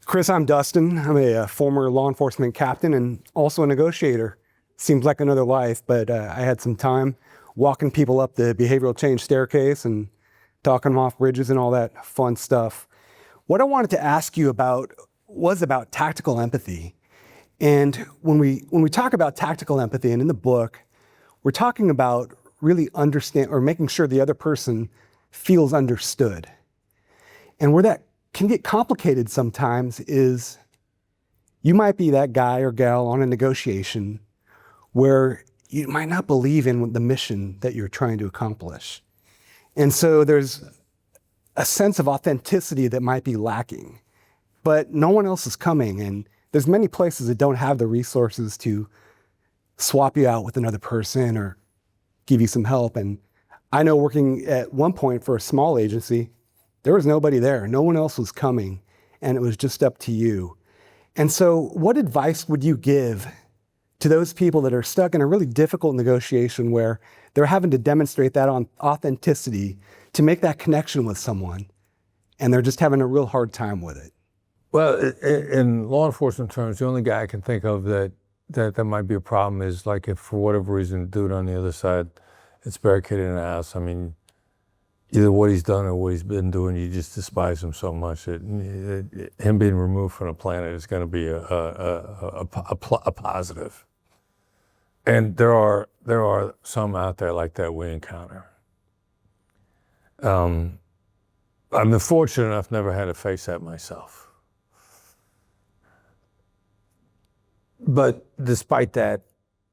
Chris, I'm Dustin. I'm a former law enforcement captain and also a negotiator. Seems like another life, but I had some time walking people up the behavioral change staircase and talking them off bridges and all that fun stuff. What I wanted to ask you about was about tactical empathy. And when we talk about tactical empathy, and in the book, we're talking about really understand or making sure the other person feels understood. And where that can get complicated sometimes is you might be that guy or gal on a negotiation where you might not believe in the mission that you're trying to accomplish. And so there's a sense of authenticity that might be lacking, but no one else is coming. And there's many places that don't have the resources to swap you out with another person or give you some help. And I know working at one point for a small agency, there was nobody there. No one else was coming, and it was just up to you. And so what advice would you give to those people that are stuck in a really difficult negotiation where they're having to demonstrate that authenticity to make that connection with someone, and they're just having a real hard time with it? Well, in law enforcement terms, the only guy I can think of that might be a problem is like if for whatever reason the dude on the other side is barricaded in a house. I mean, either what he's done or what he's been doing, you just despise him so much that him being removed from the planet is going to be a positive. And there are some out there like that we encounter. I'm fortunate enough never had to face that myself. But despite that,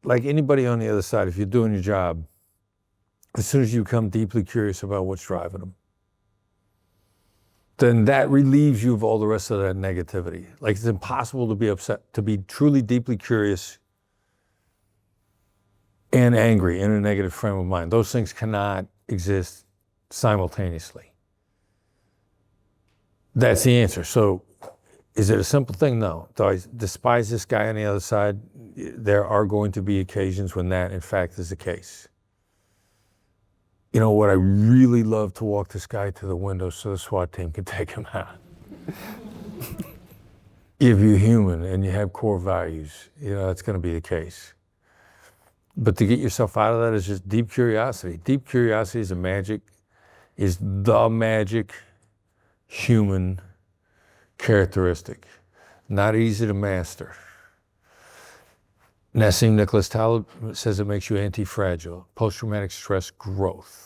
like anybody on the other side, if you're doing your job, as soon as you become deeply curious about what's driving them, then that relieves you of all the rest of that negativity. Like it's impossible to be upset, to be truly deeply curious and angry in a negative frame of mind. Those things cannot exist simultaneously. That's the answer. So is it a simple thing? No. Do I despise this guy on the other side? There are going to be occasions when that, in fact, is the case. You know what, I really love to walk this guy to the window so the SWAT team can take him out. If you're human and you have core values, you know, that's going to be the case. But to get yourself out of that is just deep curiosity. Deep curiosity is the magic human characteristic. Not easy to master. Nassim Nicholas Taleb says it makes you anti-fragile, post-traumatic stress growth.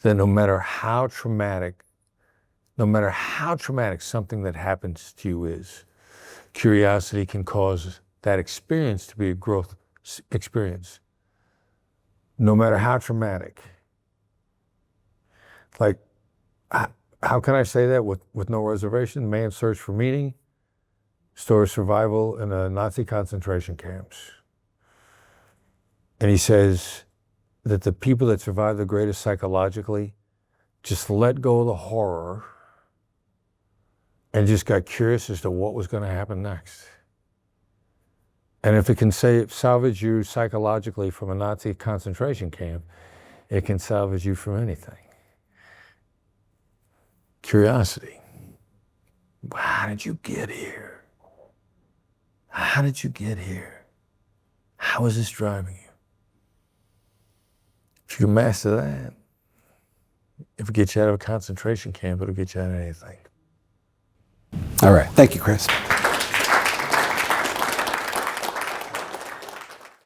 That no matter how traumatic something that happens to you is, curiosity can cause that experience to be a growth experience. No matter how traumatic. Like, how can I say that with no reservation? Man's search for meaning, story of survival in the Nazi concentration camps. And he says that the people that survive the greatest psychologically just let go of the horror and just got curious as to what was going to happen next. And if it can salvage you psychologically from a Nazi concentration camp, it can salvage you from anything. Curiosity. How did you get here? How did you get here? How is this driving you? If you can master that, if it gets you out of a concentration camp, it'll get you out of anything. All right. Thank you, Chris.